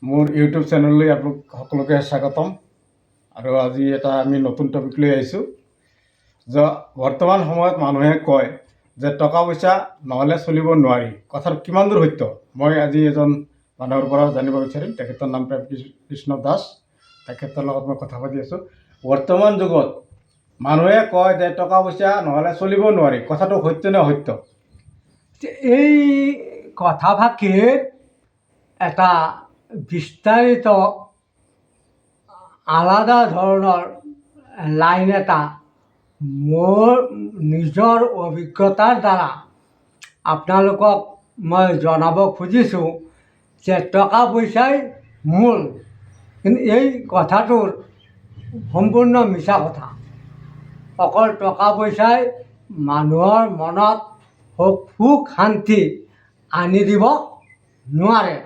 মোৰ ইউটিউব চেনেললৈ আপোনালোক সকলোকে স্বাগতম। আৰু আজি এটা আমি নতুন টপিক লৈ আহিছোঁ যে বৰ্তমান সময়ত মানুহে কয় যে টকা পইচা নহ'লে চলিব নোৱাৰি। কথাটো কিমান দূৰ সত্য মই আজি এজন মানুহৰ পৰা জানিব বিচাৰিম। তেখেতৰ নাম কৃষ্ণ দাস। তেখেতৰ লগত মই কথা পাতি আছোঁ। বৰ্তমান যুগত মানুহে কয় যে টকা পইচা নহ'লে চলিব নোৱাৰি। কথাটো সত্য নে অসত্য? এই কথাভাগিৰ এটা বিস্তাৰিত আলাদা ধৰণৰ লাইন এটা মোৰ নিজৰ অভিজ্ঞতাৰ দ্বাৰা আপোনালোকক মই জনাব খুজিছোঁ যে টকা পইচাই মূল। কিন্তু এই কথাটোৰ সম্পূৰ্ণ মিছা কথা। অকল টকা পইচাই মানুহৰ মনত সুখ শান্তি আনি দিব নোৱাৰে।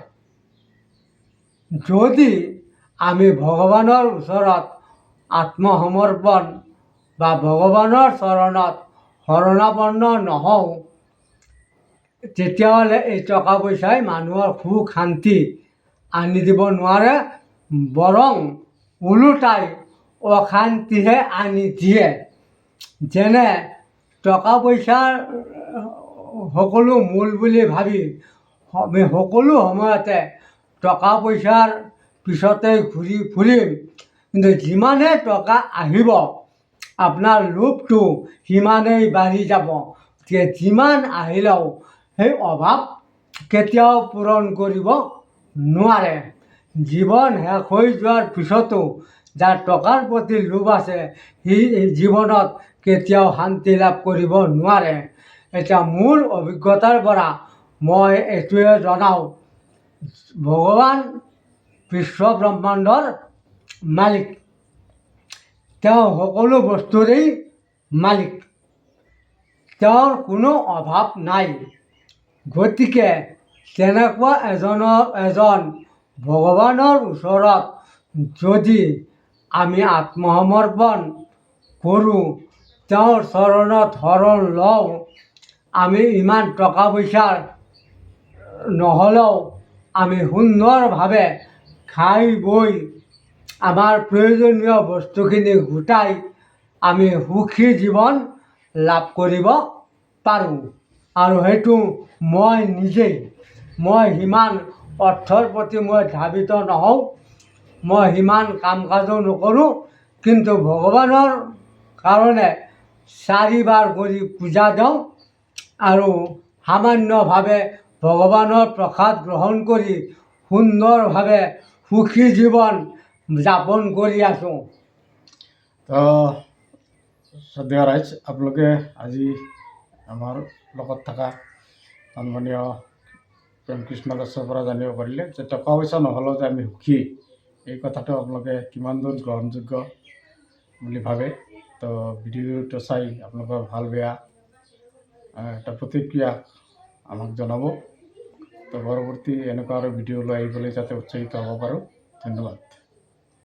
যদি আমি ভগৱানৰ ওচৰত আত্মসমৰ্পণ বা ভগৱানৰ চৰণত শৰণাপন্ন নহওঁ, তেতিয়াহ'লে এই টকা পইচাই মানুহৰ সুখ শান্তি আনি দিব নোৱাৰে, বৰং ওলোটাই অশান্তিহে আনি দিয়ে। যেনে টকা পইচাৰ সকলো মূল বুলি ভাবি আমি সকলো সময়তে টকা পইচাৰ পিছতে ঘূৰি ফুৰিম, কিন্তু যিমানে টকা আহিব আপোনাৰ লোভটো সিমানেই বাঢ়ি যাব। গতিকে যিমান আহিলেও সেই অভাৱ কেতিয়াও পূৰণ কৰিব নোৱাৰে। জীৱন শেষ হৈ যোৱাৰ পিছতো যাৰ টকাৰ প্ৰতি লোভ আছে সি জীৱনত কেতিয়াও শান্তি লাভ কৰিব নোৱাৰে। এতিয়া মোৰ অভিজ্ঞতাৰ পৰা মই এইটোৱে জনাওঁ, ভগৱান বিশ্ব ব্ৰহ্মাণ্ডৰ মালিক, তেওঁ সকলো বস্তুৰেই মালিক, তেওঁৰ কোনো অভাৱ নাই। গতিকে তেনেকুৱা এজন ভগৱানৰ ওচৰত যদি আমি আত্মসমৰ্পণ কৰোঁ, তেওঁৰ চৰণত শৰণ লওঁ, আমি ইমান টকা পইচাৰ নহ'লেও আমি সুন্দৰভাৱে খাই বৈ আমাৰ প্ৰয়োজনীয় বস্তুখিনি গোটাই আমি সুখী জীৱন লাভ কৰিব পাৰোঁ। আৰু সেইটো মই সিমান অৰ্থৰ প্ৰতি মই ধাবিত নহওঁ, মই সিমান কাম কাজো নকৰোঁ, কিন্তু ভগৱানৰ কাৰণে 4 বাৰ কৰি পূজা দিওঁ আৰু সামান্যভাৱে ভগৱানৰ প্ৰসাদ গ্ৰহণ কৰি সুন্দৰভাৱে সুখী জীৱন যাপন কৰি আছোঁ। তো শ্ৰদ্ধেয় ৰাইজ, আপোনালোকে আজি আমাৰ লগত থকা সন্মানীয় কৃষ্ণ দাসৰ পৰা জানিব পাৰিলে যে টকা পইচা নহ'লেও যে আমি সুখী, এই কথাটো আপোনালোকে কিমান দূৰ গ্ৰহণযোগ্য বুলি ভাবে। তো ভিডিঅ'টো চাই আপোনালোকৰ ভাল বেয়া এটা প্ৰতিক্ৰিয়া আমাক জনাব। তো পৰৱৰ্তী এনেকুৱা আৰু ভিডিঅ' লৈ আহিবলৈ যাতে উৎসাহিত হ'ব পাৰোঁ। ধন্যবাদ।